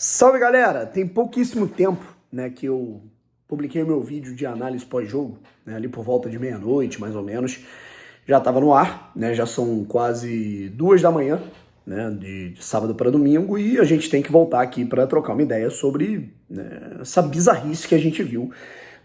Salve, galera! Tem pouquíssimo tempo, né, que eu publiquei o meu vídeo de análise pós-jogo, né, ali por volta de meia-noite, mais ou menos. Já estava no ar, né, já são quase 2 da manhã, né, de sábado para domingo, e a gente tem que voltar aqui para trocar uma ideia sobre, né, essa bizarrice que a gente viu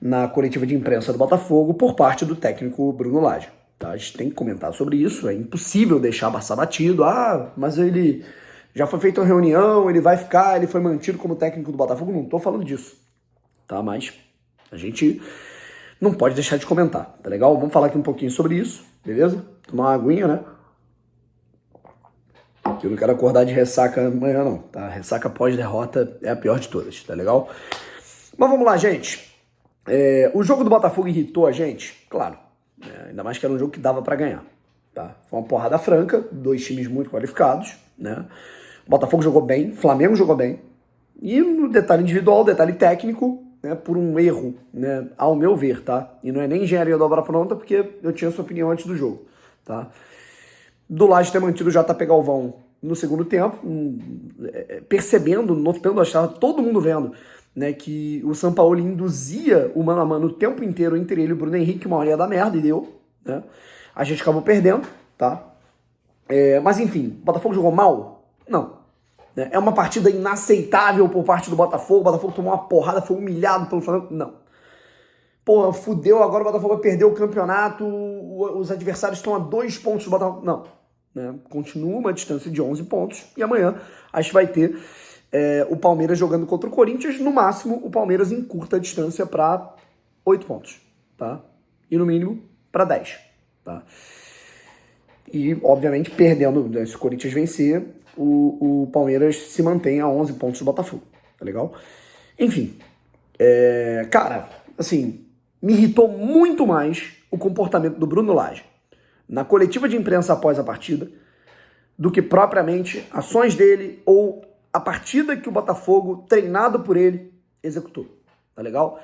na coletiva de imprensa do Botafogo por parte do técnico Bruno Lage. Tá? A gente tem que comentar sobre isso, é impossível deixar passar batido. Ah, mas ele já foi feita uma reunião, ele vai ficar, ele foi mantido como técnico do Botafogo. Não tô falando disso, tá? Mas a gente não pode deixar de comentar, tá legal? Vamos falar aqui um pouquinho sobre isso, beleza? Tomar uma aguinha, né? Que eu não quero acordar de ressaca amanhã, não, tá? Ressaca pós-derrota é a pior de todas, tá legal? Mas vamos lá, gente. O jogo do Botafogo irritou a gente, claro. Ainda mais que era um jogo que dava pra ganhar, tá? Foi uma porrada franca, dois times muito qualificados, né? O Botafogo jogou bem, o Flamengo jogou bem. E no detalhe individual, detalhe técnico, né, por um erro, né, ao meu ver, tá? E não é nem engenharia da obra pronta, porque eu tinha sua opinião antes do jogo, tá? Do Lage ter mantido o JP Galvão no segundo tempo, percebendo, notando, estava todo mundo vendo, né, que o Sampaoli induzia o mano a mano o tempo inteiro entre ele e o Bruno Henrique, uma hora ia dar merda, e deu, né? A gente acabou perdendo, tá? Mas enfim, o Botafogo jogou mal? Não. É uma partida inaceitável por parte do Botafogo. O Botafogo tomou uma porrada, foi humilhado pelo Flamengo. Não. Porra, fudeu, agora o Botafogo vai perder o campeonato, os adversários estão a 2 pontos do Botafogo. Não. Né? Continua uma distância de 11 pontos e amanhã a gente vai ter o Palmeiras jogando contra o Corinthians. No máximo, o Palmeiras encurta a distância para 8 pontos. Tá? E no mínimo para 10. Tá? E, obviamente, perdendo, né, se o Corinthians vencer, o Palmeiras se mantém a 11 pontos do Botafogo, tá legal? Enfim, cara, assim, me irritou muito mais o comportamento do Bruno Lage na coletiva de imprensa após a partida do que propriamente ações dele ou a partida que o Botafogo, treinado por ele, executou, tá legal?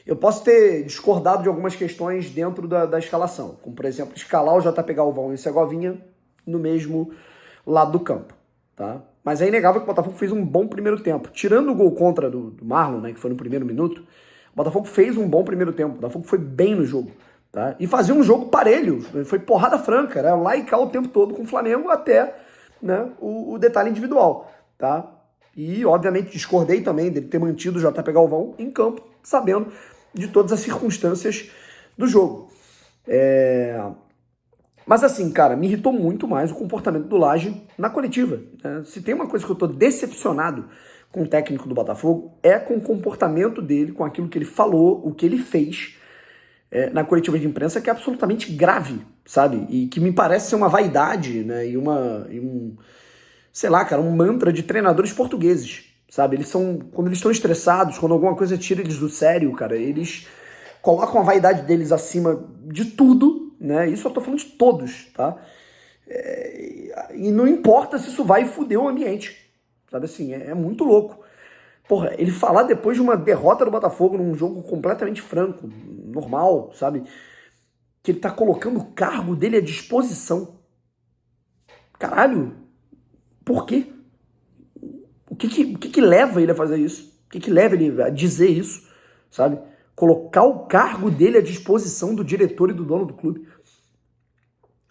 Eu posso ter discordado de algumas questões dentro da escalação, como, por exemplo, escalar o JP Galvão e o Segovinha no mesmo lado do campo, tá? Mas é inegável que o Botafogo fez um bom primeiro tempo. Tirando o gol contra do Marlon, né, que foi no primeiro minuto, o Botafogo fez um bom primeiro tempo. O Botafogo foi bem no jogo, tá? E fazia um jogo parelho, foi porrada franca, era lá e cá o tempo todo com o Flamengo até, né, o detalhe individual, tá? E, obviamente, discordei também dele ter mantido o JP Galvão em campo, sabendo de todas as circunstâncias do jogo. Mas assim, cara, me irritou muito mais o comportamento do Lage na coletiva. Né? Se tem uma coisa que eu tô decepcionado com o técnico do Botafogo, é com o comportamento dele, com aquilo que ele falou, o que ele fez na coletiva de imprensa, que é absolutamente grave, sabe? E que me parece ser uma vaidade, né? Sei lá, cara, um mantra de treinadores portugueses, sabe? Quando eles estão estressados, quando alguma coisa tira eles do sério, cara, eles colocam a vaidade deles acima de tudo, né? Isso eu tô falando de todos, tá? E não importa se isso vai foder o ambiente, sabe assim? É muito louco. Porra, ele falar depois de uma derrota do Botafogo num jogo completamente franco, normal, sabe? Que ele tá colocando o cargo dele à disposição. Caralho, por quê? O que leva ele a fazer isso? O que leva ele a dizer isso, sabe? Colocar o cargo dele à disposição do diretor e do dono do clube.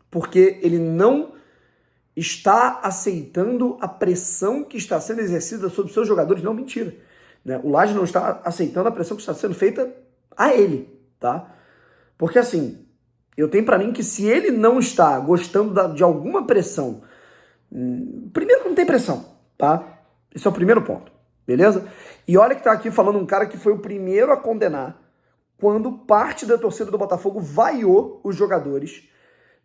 Porque ele não está aceitando a pressão que está sendo exercida sobre seus jogadores. Não, mentira. Né? O Lage não está aceitando a pressão que está sendo feita a ele, tá? Porque assim, eu tenho pra mim que se ele não está gostando de alguma pressão, primeiro que não tem pressão, tá? Esse é o primeiro ponto, beleza? E olha que tá aqui falando um cara que foi o primeiro a condenar quando parte da torcida do Botafogo vaiou os jogadores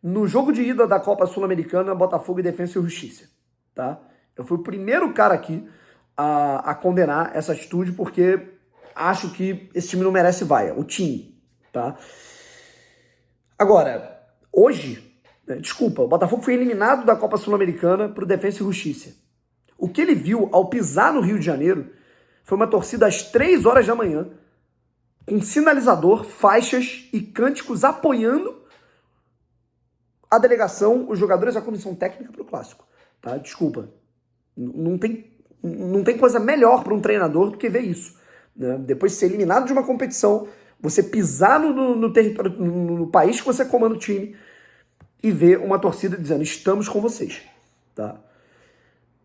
no jogo de ida da Copa Sul-Americana, Botafogo e Defensa e Justiça, tá? Eu fui o primeiro cara aqui a condenar essa atitude porque acho que esse time não merece vaia, o time, tá? Agora, hoje, desculpa, o Botafogo foi eliminado da Copa Sul-Americana pro Defensa e Justiça. O que ele viu ao pisar no Rio de Janeiro foi uma torcida às 3 horas da manhã, com sinalizador, faixas e cânticos apoiando a delegação, os jogadores, a comissão técnica para o Clássico. Tá? Desculpa. Não tem Não tem coisa melhor para um treinador do que ver isso, né? Depois de ser eliminado de uma competição, você pisar no território, no país que você comanda o time e ver uma torcida dizendo, estamos com vocês, tá?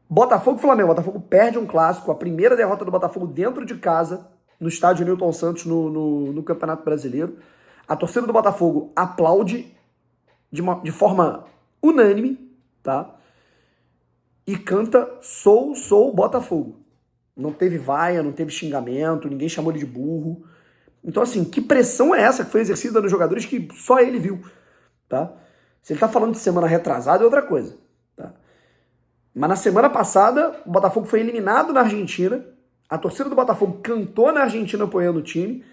Botafogo e Flamengo. Botafogo perde um clássico, a primeira derrota do Botafogo dentro de casa, no estádio Newton Santos, no Campeonato Brasileiro. A torcida do Botafogo aplaude de forma unânime, tá? E canta Sou Botafogo. Não teve vaia, não teve xingamento, ninguém chamou ele de burro. Então, assim, que pressão é essa que foi exercida nos jogadores que só ele viu, tá? Se ele tá falando de semana retrasada é outra coisa, tá? Mas na semana passada, o Botafogo foi eliminado na Argentina, a torcida do Botafogo cantou na Argentina apoiando o time,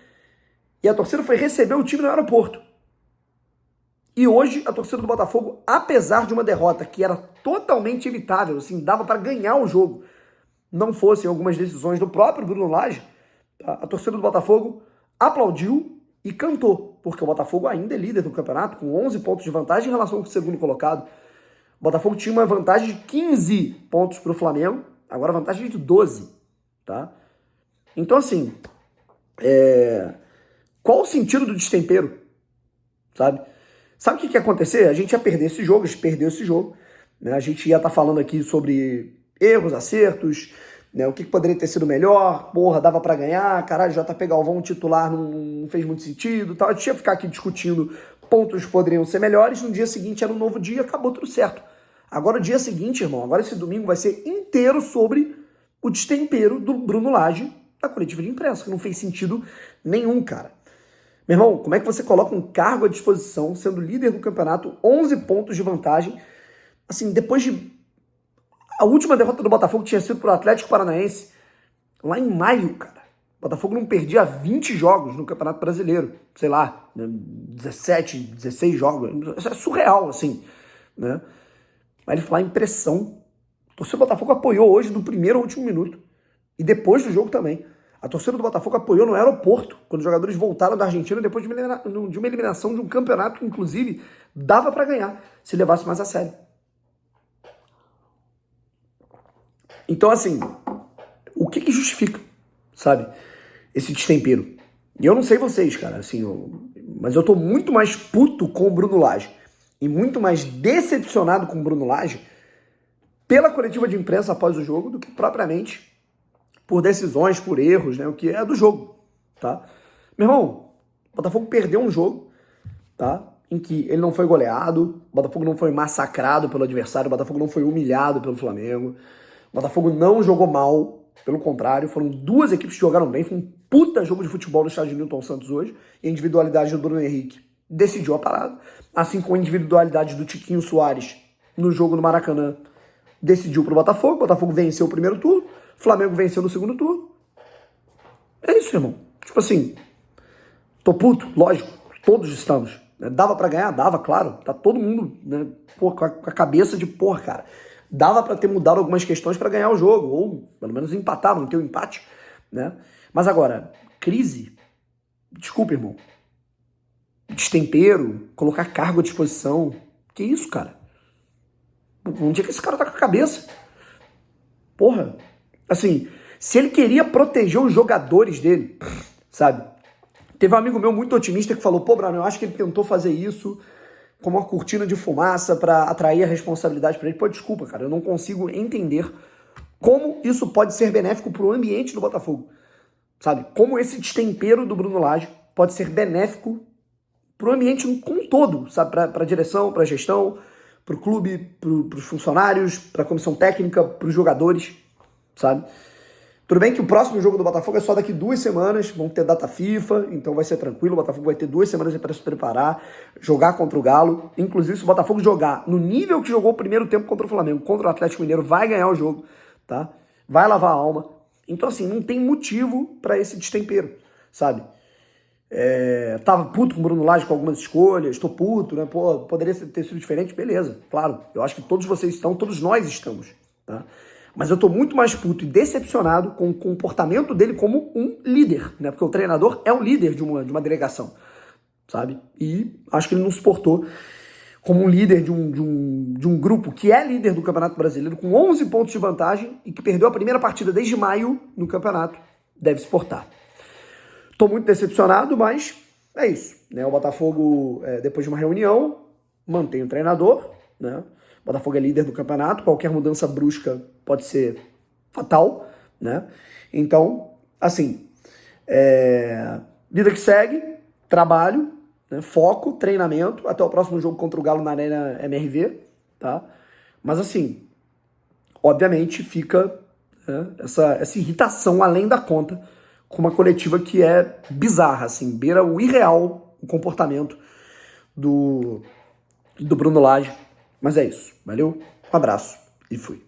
e a torcida foi receber o time no aeroporto. E hoje, a torcida do Botafogo, apesar de uma derrota que era totalmente evitável, assim, dava para ganhar o jogo, não fossem algumas decisões do próprio Bruno Lage, tá? A torcida do Botafogo aplaudiu e cantou, porque o Botafogo ainda é líder do campeonato, com 11 pontos de vantagem em relação ao segundo colocado. O Botafogo tinha uma vantagem de 15 pontos para o Flamengo, agora a vantagem é de 12, tá? Então, assim, qual o sentido do destempero, sabe? Sabe o que ia acontecer? A gente ia perder esse jogo, a gente perdeu esse jogo, né? A gente ia estar falando aqui sobre erros, acertos, né? O que poderia ter sido melhor, porra, dava pra ganhar, caralho, JP Galvão titular não fez muito sentido, tal. A gente ia ficar aqui discutindo pontos que poderiam ser melhores, no dia seguinte era um novo dia, acabou tudo certo. Agora o dia seguinte, irmão, agora esse domingo vai ser inteiro sobre o destempero do Bruno Lage da coletiva de imprensa, que não fez sentido nenhum, cara. Meu irmão, como é que você coloca um cargo à disposição, sendo líder do campeonato, 11 pontos de vantagem, assim, depois de... A última derrota do Botafogo tinha sido pro Atlético Paranaense lá em maio, cara. O Botafogo não perdia 20 jogos no Campeonato Brasileiro, sei lá, 17, 16 jogos. Isso é surreal, assim, né? Mas ele falar em pressão. A torcida do Botafogo apoiou hoje no primeiro ao último minuto. E depois do jogo também. A torcida do Botafogo apoiou no aeroporto, quando os jogadores voltaram da Argentina depois de uma eliminação de um campeonato que, inclusive, dava pra ganhar se levasse mais a sério. Então, assim, o que justifica, sabe, esse destempero? E eu não sei vocês, cara, assim, mas eu tô muito mais puto com o Bruno Lage e muito mais decepcionado com o Bruno Lage pela coletiva de imprensa após o jogo do que propriamente por decisões, por erros, né, o que é do jogo, tá? Meu irmão, o Botafogo perdeu um jogo, tá, em que ele não foi goleado, o Botafogo não foi massacrado pelo adversário, o Botafogo não foi humilhado pelo Flamengo, o Botafogo não jogou mal, pelo contrário, foram duas equipes que jogaram bem, foi um puta jogo de futebol no estádio Newton Santos hoje, e a individualidade do Bruno Henrique decidiu a parada, assim como a individualidade do Tiquinho Soares no jogo no Maracanã decidiu pro Botafogo, o Botafogo venceu o primeiro turno, o Flamengo venceu no segundo turno. É isso, irmão. Tipo assim, tô puto, lógico, todos estamos. Né? Dava pra ganhar? Dava, claro. Tá todo mundo, né, com a cabeça de porra, cara. Dava pra ter mudado algumas questões pra ganhar o jogo, ou pelo menos empatar, manter o empate, né? Mas agora, crise, desculpa, irmão. Destempero, colocar cargo à disposição. Que isso, cara? Onde é que esse cara tá com a cabeça? Porra. Assim, se ele queria proteger os jogadores dele, sabe? Teve um amigo meu muito otimista que falou, pô, Bruno, eu acho que ele tentou fazer isso como uma cortina de fumaça pra atrair a responsabilidade pra ele. Pô, desculpa, cara, eu não consigo entender como isso pode ser benéfico pro ambiente do Botafogo, sabe? Como esse destempero do Bruno Lage pode ser benéfico pro ambiente como um todo, sabe? Pra direção, pra gestão, pro clube, pros funcionários, pra comissão técnica, pros jogadores, sabe? Tudo bem que o próximo jogo do Botafogo é só daqui 2 semanas, vão ter data FIFA, então vai ser tranquilo, o Botafogo vai ter 2 semanas para se preparar, jogar contra o Galo. Inclusive, se o Botafogo jogar no nível que jogou o primeiro tempo contra o Flamengo, contra o Atlético Mineiro, vai ganhar o jogo, tá? Vai lavar a alma. Então, assim, não tem motivo para esse destempero, sabe? Tava puto com o Bruno Lage com algumas escolhas, tô puto, né? Pô, poderia ter sido diferente, beleza, claro. Eu acho que todos vocês estão, todos nós estamos, tá? Mas eu tô muito mais puto e decepcionado com o comportamento dele como um líder, né? Porque o treinador é um líder de uma delegação, sabe? E acho que ele não suportou como um líder de um grupo que é líder do Campeonato Brasileiro, com 11 pontos de vantagem e que perdeu a primeira partida desde maio no campeonato, deve se portar. Tô muito decepcionado, mas é isso, né? O Botafogo, depois de uma reunião, mantém o treinador, né? O Botafogo é líder do campeonato, qualquer mudança brusca pode ser fatal, né? Então, assim, vida que segue, trabalho, né? Foco, treinamento, até o próximo jogo contra o Galo na Arena MRV, tá? Mas assim, obviamente fica, né, essa irritação além da conta com uma coletiva que é bizarra, assim, beira o irreal o comportamento do Bruno Lage. Mas é isso, valeu, um abraço e fui.